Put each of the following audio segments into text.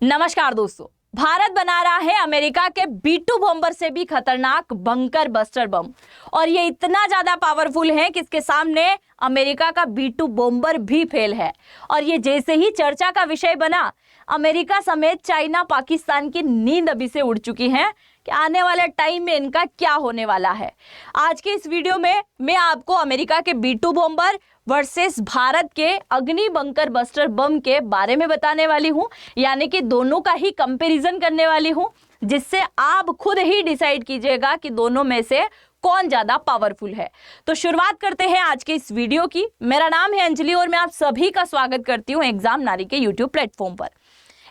नमस्कार दोस्तों, भारत बना रहा है अमेरिका के B2 बॉम्बर से भी खतरनाक बंकर बस्टर बम। और ये इतना ज्यादा पावरफुल है कि इसके सामने अमेरिका का B2 बॉम्बर भी फेल है। और ये जैसे ही चर्चा का विषय बना, अमेरिका समेत चाइना पाकिस्तान की नींद अभी से उड़ चुकी है कि आने वाले टाइम में इनका क्या होने वाला है। आज के इस वीडियो में मैं आपको अमेरिका के B2 बॉम्बर वर्सेस भारत के अग्नि बंकर बस्टर बम के बारे में बताने वाली हूं, यानी कि दोनों का ही कंपैरिजन करने वाली हूं, जिससे आप खुद ही डिसाइड कीजिएगा कि दोनों में से कौन ज्यादा पावरफुल है। तो शुरुआत करते हैं आज के इस वीडियो की। मेरा नाम है अंजलि और मैं आप सभी का स्वागत करती हूं एग्जाम नारी के यूट्यूब प्लेटफॉर्म पर।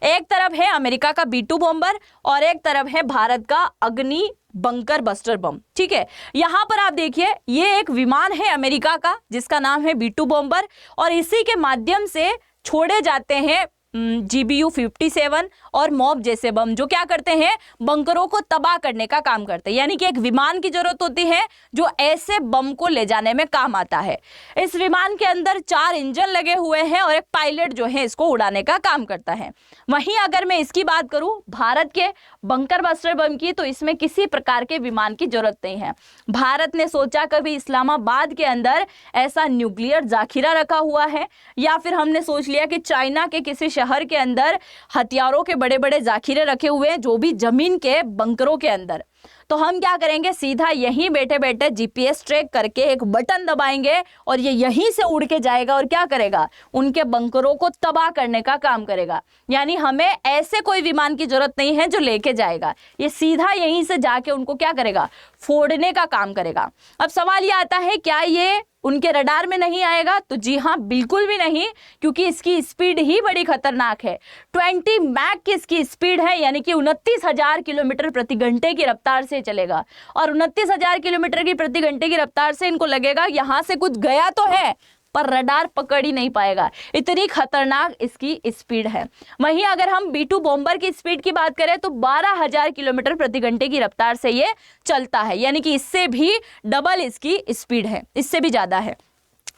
एक तरफ है अमेरिका का B2 बॉम्बर और एक तरफ है भारत का अग्नि बंकर बस्टर बम। ठीक है, यहां पर आप देखिए, ये एक विमान है अमेरिका का जिसका नाम है B2 बॉम्बर और इसी के माध्यम से छोड़े जाते हैं GBU-57 और मॉब जैसे बम, जो क्या करते हैं, बंकरों को तबाह करने का काम करते हैं। यानी कि एक विमान की जरूरत होती है जो ऐसे बम को ले जाने में काम आता है। इस विमान के अंदर 4 इंजन लगे हुए हैं और एक पायलट जो है इसको उड़ाने का काम करता है। वहीं अगर मैं इसकी बात करूं भारत के बंकर बस्टर बम की, तो इसमें किसी प्रकार के विमान की जरूरत नहीं है। भारत ने सोचा कभी इस्लामाबाद के अंदर ऐसा न्यूक्लियर जाखिरा रखा हुआ है, या फिर हमने सोच लिया कि चाइना के किसी शहर के अंदर हथियारों के बड़े बड़े जाखिरे रखे हुए हैं, जो भी जमीन के बंकरों के अंदर, तो हम क्या करेंगे, सीधा यहीं बैठे बैठे GPS ट्रैक करके एक बटन दबाएंगे और ये यहीं से उड़ के जाएगा और क्या करेगा, उनके बंकरों को तबाह करने का काम करेगा। यानी हमें ऐसे कोई विमान की जरूरत नहीं है जो लेके जाएगा, ये सीधा यहीं से जाके उनको क्या करेगा, फोड़ने का काम करेगा। अब सवाल ये आता है, क्या ये उनके रडार में नहीं आएगा? तो जी हाँ, बिल्कुल भी नहीं, क्योंकि इसकी स्पीड ही बड़ी खतरनाक है। 20 मैक की इसकी स्पीड है, यानी कि 29,000 किलोमीटर प्रति घंटे की रफ्तार से चलेगा। और 29,000 किलोमीटर की प्रति घंटे की रफ्तार से इनको लगेगा यहां से कुछ गया तो है, पर रडार पकड़ ही नहीं पाएगा, इतनी खतरनाक इसकी स्पीड है। वहीं अगर हम B2 बॉम्बर की स्पीड की बात करें तो 12,000 किलोमीटर प्रति घंटे की रफ्तार से ये चलता है, यानी कि इससे भी डबल इसकी स्पीड है, इससे भी ज्यादा है।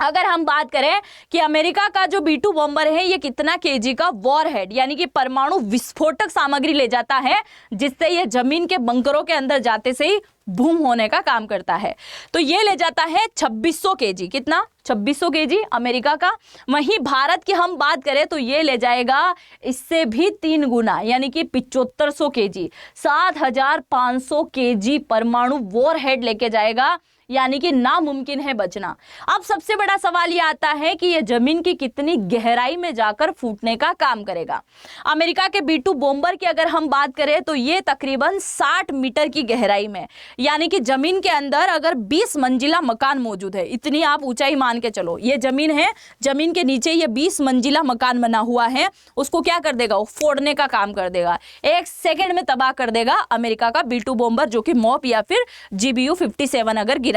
अगर हम बात करें कि अमेरिका का जो B2 बॉम्बर है ये कितना केजी का वॉरहेड, यानी कि परमाणु विस्फोटक सामग्री ले जाता है, जिससे ये जमीन के बंकरों के अंदर जाते से ही बूम होने का काम करता है, तो ये ले जाता है 2600 केजी। कितना? 2600 केजी अमेरिका का। वहीं भारत की हम बात करें तो ये ले जाएगा इससे भी 3 गुना, यानी कि 7500 केजी, 7500 केजी परमाणु वॉरहेड लेके जाएगा, यानी कि नामुमकिन है बचना। अब सबसे बड़ा सवाल ये आता है कि यह जमीन की कितनी गहराई में जाकर फूटने का काम करेगा। अमेरिका के B2 बॉम्बर की अगर हम बात करें तो ये तकरीबन 60 मीटर की गहराई में, यानी कि जमीन के अंदर अगर 20 मंजिला मकान मौजूद है, इतनी आप ऊंचाई मान के चलो, ये जमीन है, जमीन के नीचे ये 20 मंजिला मकान बना हुआ है, उसको क्या कर देगा, वो फोड़ने का काम कर देगा, 1 सेकेंड में तबाह कर देगा अमेरिका का B2 बॉम्बर, जो कि मॉप या फिर GBU-57 अगर गिराएगा।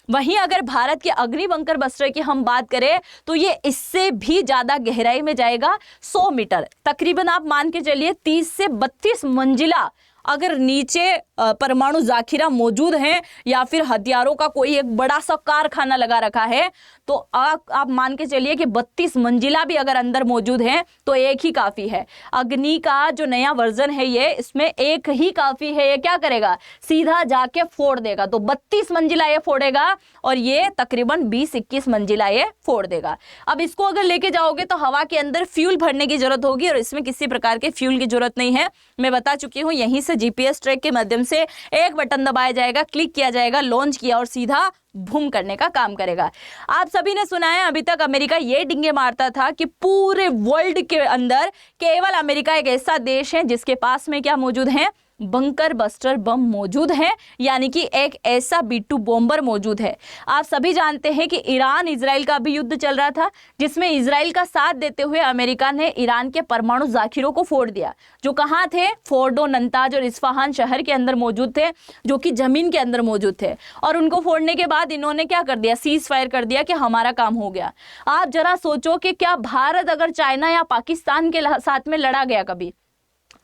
वहीं अगर भारत के अग्नि बंकर बस्टर की हम बात करें तो ये इससे भी ज्यादा गहराई में जाएगा, 100 मीटर, तकरीबन आप मान के चलिए 30 से 32 मंजिला अगर नीचे परमाणु जाखिरा मौजूद है या फिर हथियारों का कोई एक बड़ा सा कारखाना लगा रखा है, तो आप मान के चलिए कि 32 मंजिला भी अगर अंदर मौजूद है तो एक ही काफी है। अग्नि का जो नया वर्जन है ये, इसमें एक ही काफी है, ये क्या करेगा, सीधा जाके फोड़ देगा। तो 32 मंजिला ये फोड़ेगा और ये तकरीबन 20-21 मंजिला ये फोड़ देगा। अब इसको अगर लेके जाओगे तो हवा के अंदर फ्यूल भरने की जरूरत होगी, और इसमें किसी प्रकार के फ्यूल की जरूरत नहीं है, मैं बता चुकी हूँ। यहीं से GPS ट्रैक के माध्यम से एक बटन दबाया जाएगा, क्लिक किया जाएगा, लॉन्च किया और सीधा बूम करने का काम करेगा। आप सभी ने सुना है, अभी तक अमेरिका ये डिंगे मारता था कि पूरे वर्ल्ड के अंदर केवल अमेरिका एक ऐसा देश है जिसके पास में क्या मौजूद है, बंकर बस्टर बम मौजूद है, यानी कि एक ऐसा B2 बॉम्बर मौजूद है। आप सभी जानते हैं कि ईरान इजराइल का भी युद्ध चल रहा था, जिसमें इजराइल का साथ देते हुए अमेरिका ने ईरान के परमाणु जाखिरों को फोड़ दिया, जो कहाँ थे, फोर्डो, नंताज और इस्फहान शहर के अंदर मौजूद थे, जो कि जमीन के अंदर मौजूद थे। और उनको फोड़ने के बाद इन्होंने क्या कर दिया, सीज फायर कर दिया कि हमारा काम हो गया। आप जरा सोचो कि क्या भारत अगर चाइना या पाकिस्तान के साथ में लड़ा गया कभी,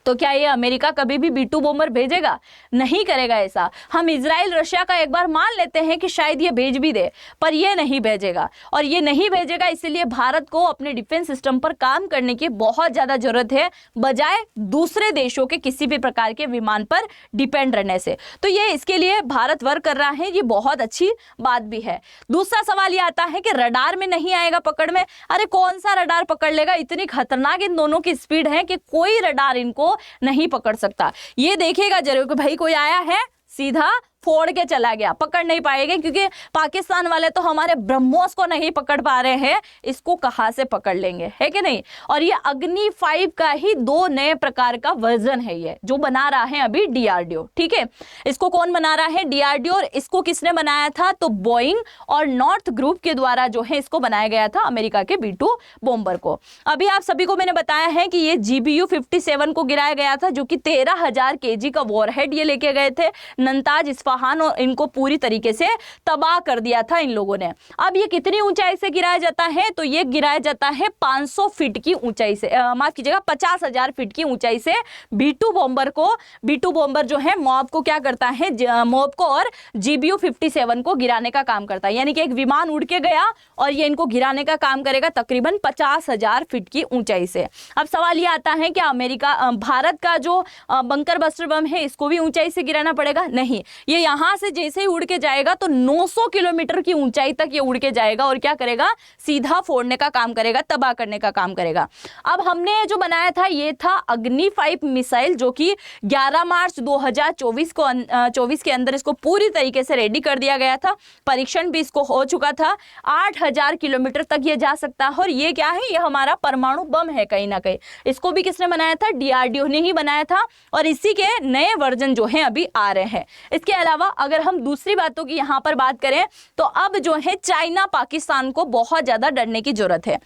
तो क्या ये अमेरिका कभी भी B2 बॉम्बर भेजेगा? नहीं करेगा ऐसा। हम इजराइल रशिया का एक बार मान लेते हैं कि शायद ये भेज भी दे, पर ये नहीं भेजेगा। और ये नहीं भेजेगा इसलिए भारत को अपने डिफेंस सिस्टम पर काम करने की बहुत ज़्यादा जरूरत है, बजाय दूसरे देशों के किसी भी प्रकार के विमान पर डिपेंड रहने से। तो ये इसके लिए भारत वर्क कर रहा है, ये बहुत अच्छी बात भी है। दूसरा सवाल ये आता है कि रडार में नहीं आएगा पकड़ में। अरे कौन सा रडार पकड़ लेगा? इतनी खतरनाक इन दोनों की स्पीड है कि कोई रडार इनको नहीं पकड़ सकता। ये देखेगा जरूर कि भाई कोई आया है, सीधा फोड़ के चला गया, पकड़ नहीं पाएंगे, क्योंकि पाकिस्तान वाले तो हमारे ब्रह्मोस को नहीं पकड़ पा रहे हैं, इसको कहां से पकड़ लेंगे, है कि नहीं। और ये अग्नि 5 का ही 2 नए प्रकार का वर्जन है, ये जो बना रहा है अभी DRDO। ठीक है, इसको कौन बना रहा है? DRDO। और इसको किसने बनाया था? तो बोइंग और नॉर्थ ग्रुप के द्वारा जो है इसको बनाया गया था, अमेरिका के B2 बॉम्बर को। अभी आप सभी को मैंने बताया है कि ये GBU-57 को गिराया गया था, जो कि 13,000 kg का वॉरहेड ये लेके गए थे नंताज इस्फहान, और इनको पूरी तरीके से तबाह कर दिया था इन लोगों ने। अब ये कितनी ऊंचाई से गिराया जाता है? तो ये गिराया जाता है 500 फीट की ऊंचाई से, माफ कीजिएगा 50,000 फीट की ऊंचाई से। B2 बॉम्बर को, B2 बॉम्बर जो है मॉब को क्या करता है, मॉब को और GBU-57 को गिराने का काम करता है। यानी कि एक विमान उड़ के गया और ये इनको गिराने का काम करेगा तकरीबन 50,000 फीट की ऊंचाई से। अब सवाल ये आता है कि अमेरिका, भारत का जो बंकर बस्टर बम है इसको भी ऊंचाई से गिराना पड़ेगा? नहीं, ये यहां से जैसे ही उड़ के जाएगा तो 900 किलोमीटर की ऊंचाई तक ये उड़ के जाएगा और क्या करेगा, सीधा फोड़ने का काम करेगा, तबाह करने का काम करेगा। अब हमने जो बनाया था ये था अग्नि 5 मिसाइल, जो कि 11 मार्च 2024 के अंदर इसको पूरी तरीके से रेडी कर दिया गया था। परीक्षण भी इसको हो चुका था। 8,000 किलोमीटर तक ये जा सकता है। और ये क्या है, ये हमारा परमाणु बम है कहीं ना कहीं। इसको भी किसने बनाया था? DRDO ने ही बनाया था। और इसी के नए वर्जन जो है अभी आ रहे हैं। इसके अलावा अगर हम दूसरी बातों की यहाँ पर बात करें तो अब जो है चाइना पाकिस्तान को बहुत ज्यादा डरने की जरूरत है।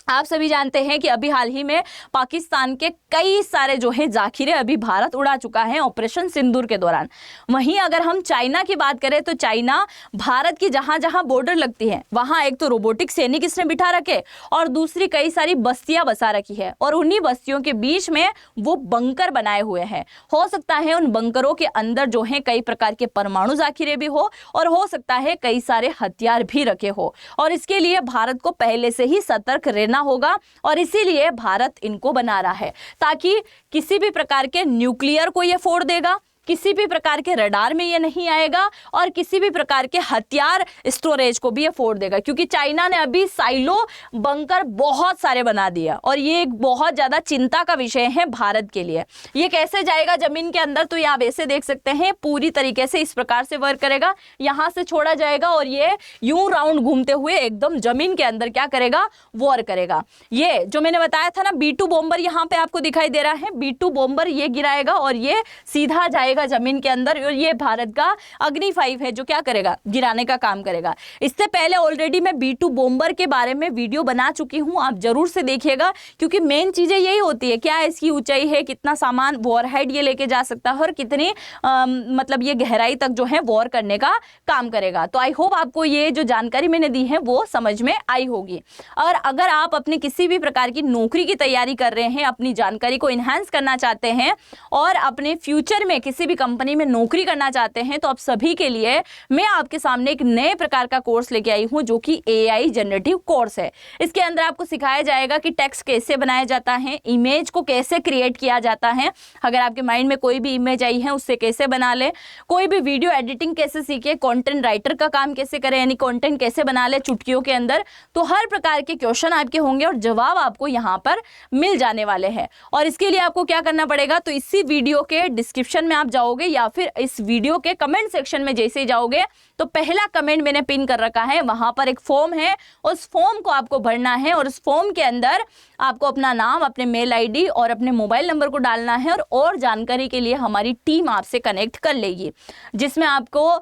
आप सभी जानते हैं कि अभी हाल ही में पाकिस्तान के कई सारे जो है जाखिरे अभी भारत उड़ा चुका है ऑपरेशन सिंदूर के दौरान। वहीं अगर हम चाइना की बात करें तो चाइना भारत की जहां जहां बॉर्डर लगती है वहां एक तो रोबोटिक सैनिक इसने बिठा रखे और दूसरी कई सारी बस्तियां बसा रखी है, और उन्हीं बस्तियों के बीच में वो बंकर बनाए हुए हैं। हो सकता है उन बंकरों के अंदर जो है कई प्रकार के परमाणु जाखिरे भी हो, और हो सकता है कई सारे हथियार भी रखे हो, और इसके लिए भारत को पहले से ही सतर्क रहना होगा। और इसीलिए भारत इनको बना रहा है ताकि किसी भी प्रकार के न्यूक्लियर को ये फोड़ देगा, किसी भी प्रकार के रडार में ये नहीं आएगा, और किसी भी प्रकार के हथियार स्टोरेज को भी ये फोड़ देगा। क्योंकि चाइना ने अभी साइलो बंकर बहुत सारे बना दिया, और ये एक बहुत ज्यादा चिंता का विषय है भारत के लिए। ये कैसे जाएगा जमीन के अंदर, तो ये आप ऐसे देख सकते हैं, पूरी तरीके से इस प्रकार से वर्क करेगा। यहां से छोड़ा जाएगा और ये यूं राउंड घूमते हुए एकदम जमीन के अंदर क्या करेगा, वॉर करेगा। ये जो मैंने बताया था ना B2 बॉम्बर, यहाँ पे आपको दिखाई दे रहा है B2 बॉम्बर, ये गिराएगा और ये सीधा जाएगा जमीन के अंदर। और ये भारत का अग्नि 5 है जो क्या करेगा, गिराने का काम करेगा। इससे पहले ऑलरेडी मैं B2 बॉम्बर के बारे में वीडियो बना चुकी हूं, आप जरूर से देखिएगा, क्योंकि मेन चीजें यही होती है, क्या इसकी ऊंचाई है, कितना सामान वॉरहेड ये लेके जा सकता है, और कितनी मतलब ये गहराई तक जो है वॉर करने का काम करेगा। तो आई होप आपको ये जो जानकारी मैंने दी है वो समझ में आई होगी। और अगर आप अपने किसी भी प्रकार की नौकरी की तैयारी कर रहे हैं, अपनी जानकारी को इन्हांस करना चाहते हैं और अपने फ्यूचर में किसी भी कंपनी में नौकरी करना चाहते हैं, तो आप सभी के लिए मैं आपके सामने एक नए प्रकार का कोर्स लेके आई हूं, जो कि AI जनरेटिव कोर्स है। इसके अंदर आपको सिखाया जाएगा कि टेक्स्ट कैसे बनाया जाता है, इमेज को कैसे क्रिएट किया जाता है, अगर आपके माइंड में कोई भी इमेज आई है उससे कैसे बना ले, कोई भी वीडियो एडिटिंग कैसे सीखे, कंटेंट राइटर का काम कैसे करें, यानी कंटेंट कैसे बना ले चुटकियों के अंदर। तो हर प्रकार के क्वेश्चन आपके होंगे और जवाब आपको यहाँ पर मिल जाने वाले हैं। और इसके लिए आपको क्या करना पड़ेगा, तो इसी वीडियो के डिस्क्रिप्शन में आप जाओगे या फिर इस वीडियो के कमेंट सेक्शन में जैसे ही जाओगे तो पहला कमेंट मैंने पिन कर रखा है, वहां पर एक फॉर्म है, उस फॉर्म को आपको भरना है, और उस फॉर्म के अंदर आपको अपना नाम, अपने मेल ID और अपने मोबाइल नंबर को डालना है। और जानकारी के लिए हमारी टीम आपसे कनेक्ट कर लेगी, जिसमें आपको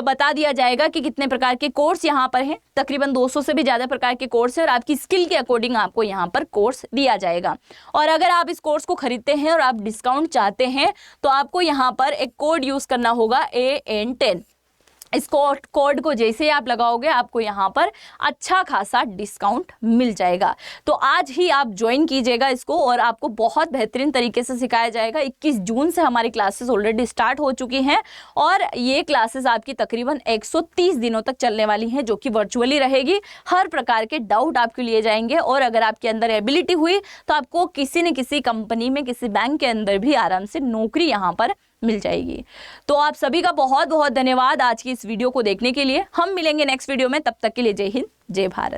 बता दिया जाएगा कि कितने प्रकार के कोर्स यहाँ पर हैं। तकरीबन 200 से भी ज़्यादा प्रकार के कोर्स है, और आपकी स्किल के अकॉर्डिंग आपको यहाँ पर कोर्स दिया जाएगा। और अगर आप इस कोर्स को खरीदते हैं और आप डिस्काउंट चाहते हैं तो आपको यहाँ पर एक कोड यूज़ करना होगा AN10। इस कोड को जैसे ही आप लगाओगे आपको यहाँ पर अच्छा खासा डिस्काउंट मिल जाएगा। तो आज ही आप ज्वाइन कीजिएगा इसको और आपको बहुत बेहतरीन तरीके से सिखाया जाएगा। 21 जून से हमारी क्लासेस ऑलरेडी स्टार्ट हो चुकी हैं और ये क्लासेस आपकी तकरीबन 130 दिनों तक चलने वाली हैं, जो कि वर्चुअली रहेगी। हर प्रकार के डाउट आपके लिए जाएंगे और अगर आपके अंदर एबिलिटी हुई तो आपको किसी न किसी कंपनी में, किसी बैंक के अंदर भी आराम से नौकरी यहाँ पर मिल जाएगी। तो आप सभी का बहुत बहुत धन्यवाद आज की इस वीडियो को देखने के लिए। हम मिलेंगे नेक्स्ट वीडियो में, तब तक के लिए जय हिंद, जय भारत।